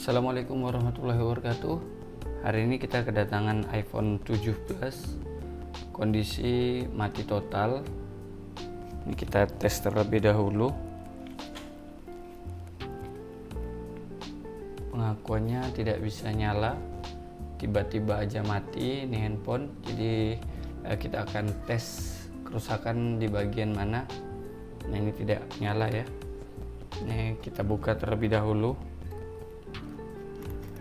Assalamualaikum warahmatullahi wabarakatuh. Hari ini kita kedatangan iPhone 17, kondisi mati total. Ini kita tes terlebih dahulu. Pengakuannya tidak bisa nyala, tiba-tiba aja mati ini handphone. Jadi kita akan tes kerusakan di bagian mana. Nah, ini tidak nyala ya. Ini kita buka terlebih dahulu.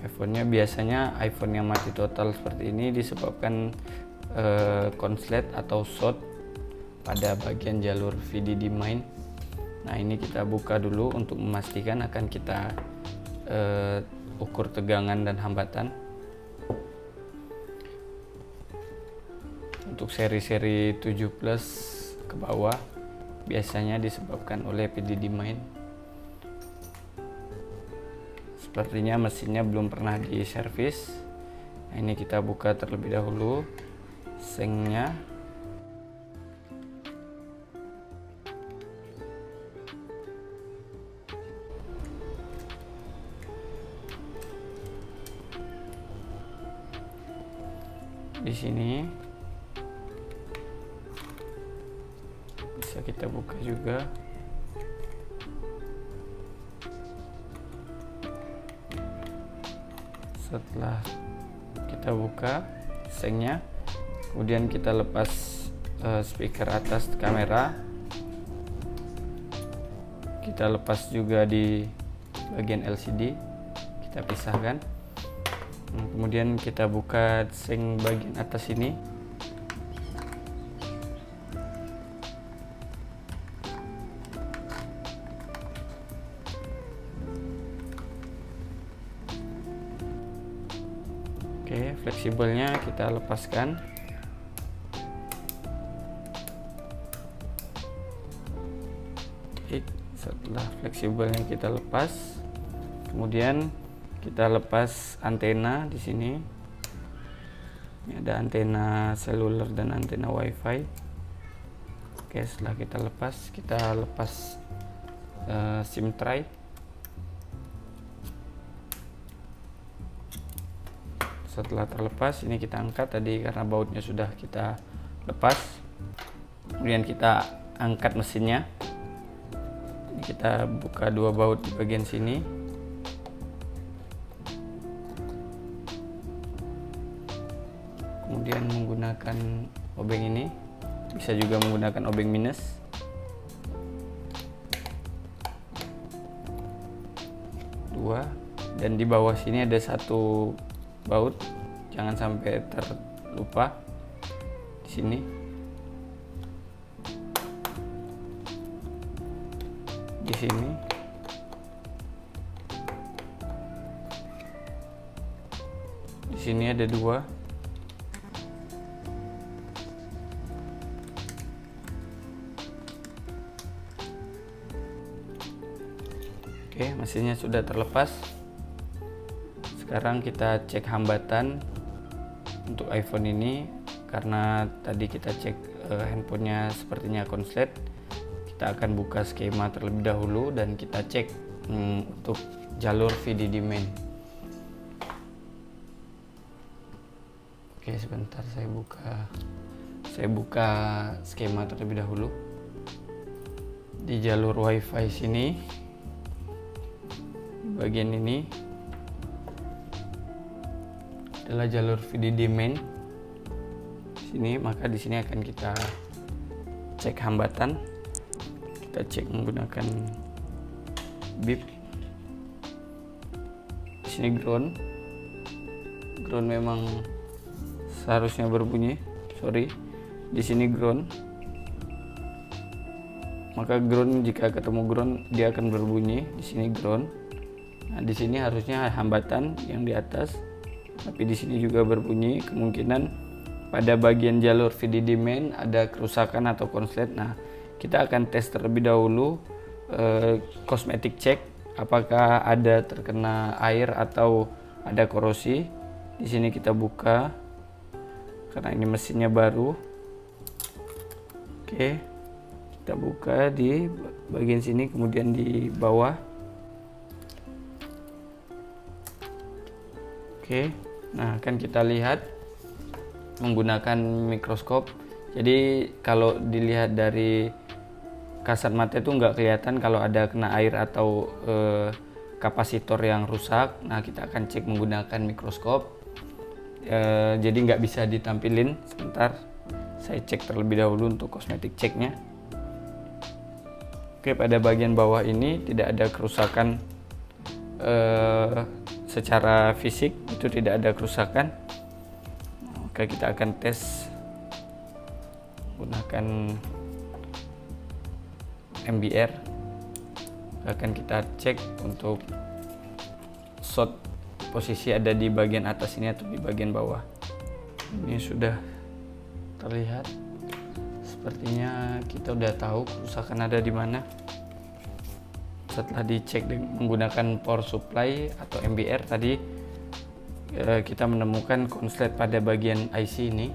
iPhone-nya biasanya iPhone yang mati total seperti ini disebabkan konslet atau short pada bagian jalur VDD main. Nah, ini kita buka dulu untuk memastikan. Akan kita ukur tegangan dan hambatan. Untuk seri-seri 7 plus ke bawah biasanya disebabkan oleh VDD main. Sepertinya mesinnya belum pernah diservis. Nah, ini kita buka terlebih dahulu sengnya. Di sini bisa kita buka juga. Setelah kita buka sengnya, kemudian kita lepas speaker atas kamera, kita lepas juga di bagian LCD, kita pisahkan. Kemudian kita buka seng bagian atas ini. Oke, fleksibelnya kita lepaskan. Oke, setelah fleksibelnya kita lepas, kemudian kita lepas antena di sini. Ini ada antena seluler dan antena WiFi. Oke, setelah kita lepas SIM tray. Setelah terlepas, ini kita angkat tadi karena bautnya sudah kita lepas. Kemudian kita angkat mesinnya. Ini kita buka dua baut di bagian sini. Kemudian menggunakan obeng ini, bisa juga menggunakan obeng minus. Dua, dan di bawah sini ada satu baut, jangan sampai terlupa di sini. Di sini. Di sini ada dua. Oke, mesinnya sudah terlepas. Sekarang kita cek hambatan untuk iPhone ini. Karena tadi kita cek handphonenya sepertinya konslet, kita akan buka skema terlebih dahulu dan kita cek untuk jalur VDD main. Oke, sebentar saya buka skema terlebih dahulu. Di jalur WiFi sini, bagian ini adalah jalur VDD main. Sini, maka di sini akan kita cek hambatan. Kita cek menggunakan bip. Di sini ground. Ground memang seharusnya berbunyi. Sorry. Di sini ground. Maka ground, jika ketemu ground dia akan berbunyi. Di sini ground. Nah, di sini harusnya hambatan yang di atas. Tapi di sini juga berbunyi, kemungkinan pada bagian jalur VDD main ada kerusakan atau konslet. Nah, kita akan tes terlebih dahulu cosmetic check, apakah ada terkena air atau ada korosi. Di sini kita buka karena ini mesinnya baru. Oke, kita buka di bagian sini, kemudian di bawah. Oke, nah akan kita lihat menggunakan mikroskop. Jadi kalau dilihat dari kasat mata itu nggak kelihatan kalau ada kena air atau kapasitor yang rusak. Nah, kita akan cek menggunakan mikroskop. Jadi nggak bisa ditampilin. Sebentar, saya cek terlebih dahulu untuk kosmetik ceknya. Oke, pada bagian bawah ini tidak ada kerusakan secara fisik, itu tidak ada kerusakan. Oke, kita akan tes menggunakan MBR. Akan kita cek untuk shot posisi ada di bagian atas ini atau di bagian bawah. Ini sudah terlihat. Sepertinya kita udah tahu kerusakan ada di mana. Setelah dicek menggunakan power supply atau MBR tadi, kita menemukan konslet pada bagian IC ini.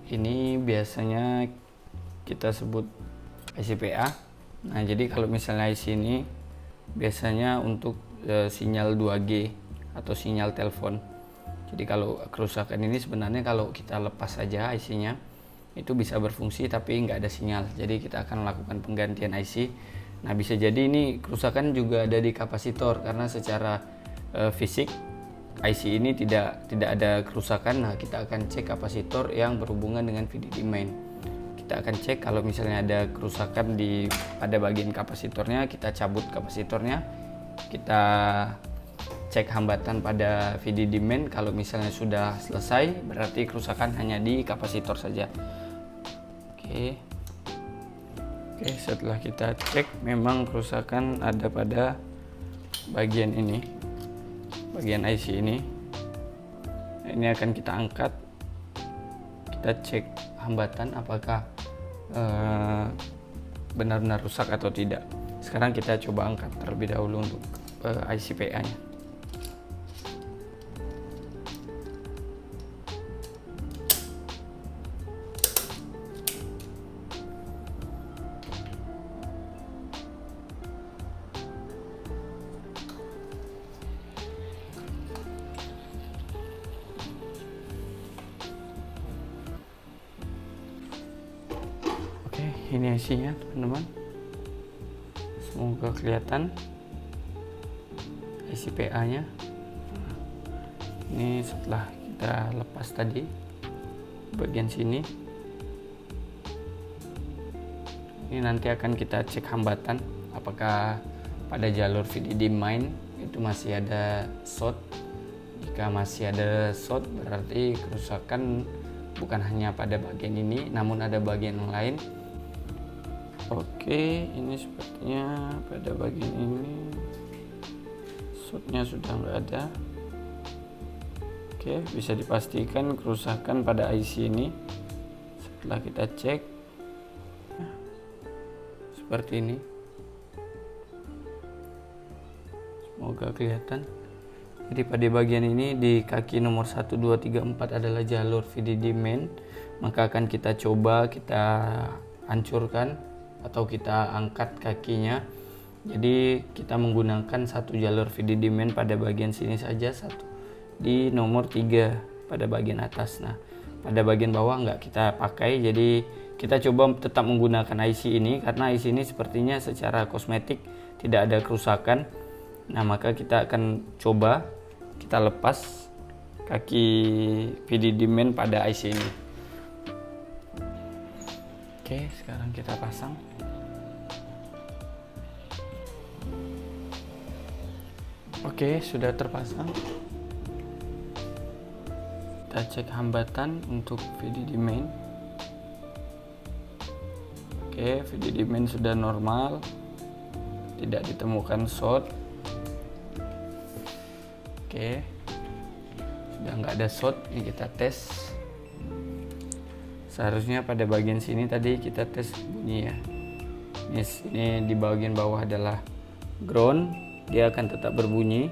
Ini biasanya kita sebut IC PA. Nah, jadi kalau misalnya IC ini biasanya untuk sinyal 2G atau sinyal telepon. Jadi kalau kerusakan ini sebenarnya kalau kita lepas saja IC-nya itu bisa berfungsi tapi nggak ada sinyal. Jadi kita akan melakukan penggantian IC. Nah, bisa jadi ini kerusakan juga ada di kapasitor karena secara fisik IC ini tidak ada kerusakan. Nah, kita akan cek kapasitor yang berhubungan dengan VDD main. Kita akan cek kalau misalnya ada kerusakan pada bagian kapasitornya, kita cabut kapasitornya. Kita cek hambatan pada VDD main. Kalau misalnya sudah selesai, berarti kerusakan hanya di kapasitor saja. Oke, setelah kita cek memang kerusakan ada pada bagian ini, bagian IC ini. Ini akan kita angkat, kita cek hambatan apakah benar-benar rusak atau tidak. Sekarang kita coba angkat terlebih dahulu untuk IC PA nya. Ini IC-nya, teman-teman. Semoga kelihatan IC PA-nya. Ini setelah kita lepas tadi bagian sini. Ini nanti akan kita cek hambatan apakah pada jalur VDD main itu masih ada short. Jika masih ada short berarti kerusakan bukan hanya pada bagian ini namun ada bagian yang lain. Oke, ini sepertinya pada bagian ini shortnya sudah nggak ada. Oke, bisa dipastikan kerusakan pada IC ini setelah kita cek seperti ini. Semoga kelihatan. Jadi pada bagian ini di kaki nomor 1, 2, 3, 4 adalah jalur VDD main. Maka akan kita coba kita hancurkan atau kita angkat kakinya. Jadi kita menggunakan satu jalur VDD main pada bagian sini saja, satu di nomor 3 pada bagian atas. Nah, pada bagian bawah nggak kita pakai. Jadi kita coba tetap menggunakan IC ini karena IC ini sepertinya secara kosmetik tidak ada kerusakan. Nah, maka kita akan coba kita lepas kaki VDD main pada IC ini. Oke, sekarang kita pasang. Oke, sudah terpasang. Kita cek hambatan untuk VDD main. Oke, VDD main sudah normal. Tidak ditemukan short. Oke. Sudah nggak ada short, ini kita tes. Seharusnya pada bagian sini tadi kita tes bunyi ya. Ini di bagian bawah adalah ground, dia akan tetap berbunyi.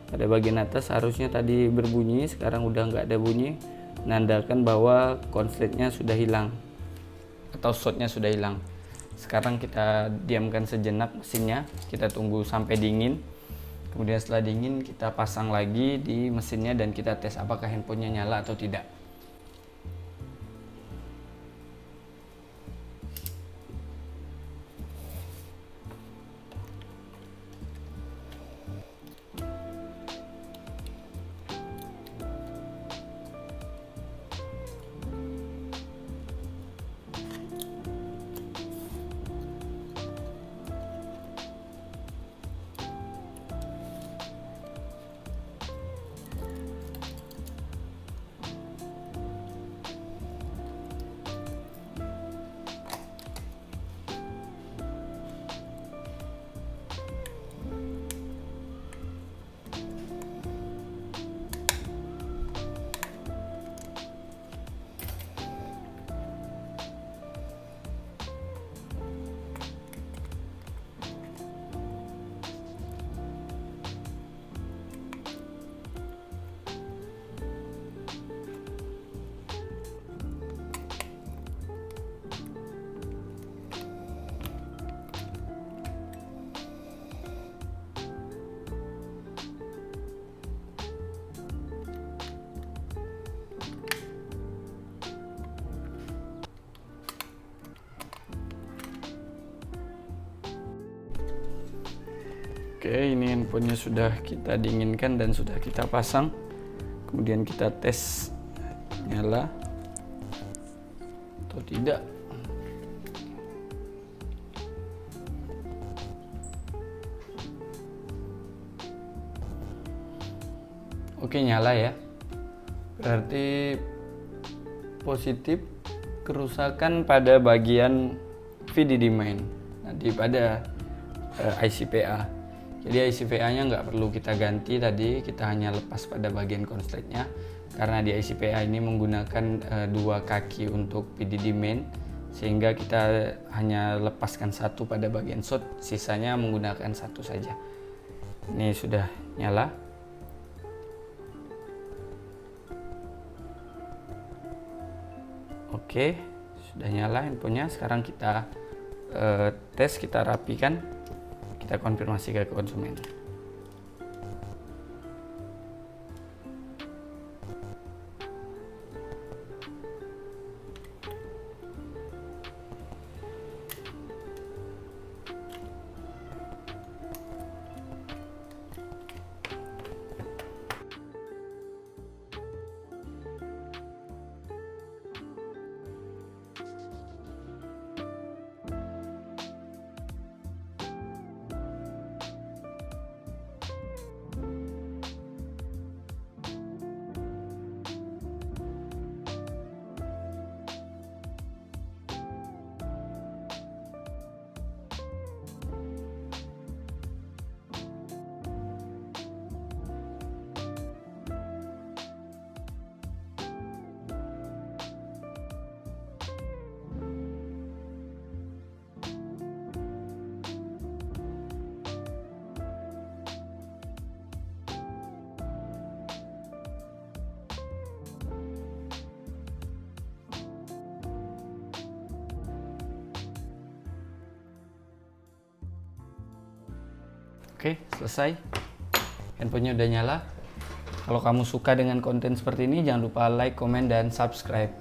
Pada bagian atas harusnya tadi berbunyi, sekarang udah nggak ada bunyi, menandakan bahwa konsletnya sudah hilang atau shortnya sudah hilang. Sekarang kita diamkan sejenak mesinnya, kita tunggu sampai dingin. Kemudian setelah dingin kita pasang lagi di mesinnya dan kita tes apakah handphonenya nyala atau tidak. Oke, ini handphonenya sudah kita dinginkan dan sudah kita pasang. Kemudian kita tes nyala atau tidak. Oke, nyala ya. Berarti positif kerusakan pada bagian VDD main. Nanti pada ICPA. Jadi ICPA-nya nggak perlu kita ganti tadi, kita hanya lepas pada bagian konsletnya. Karena di ICPA ini menggunakan dua kaki untuk VDD main, sehingga kita hanya lepaskan satu pada bagian shot, sisanya menggunakan satu saja. Ini sudah nyala. Oke, sudah nyala handphonenya. Sekarang kita tes, kita rapikan, kita konfirmasi ke konsumen. Oke, selesai. Handphonenya udah nyala. Kalau kamu suka dengan konten seperti ini, jangan lupa like, komen, dan subscribe.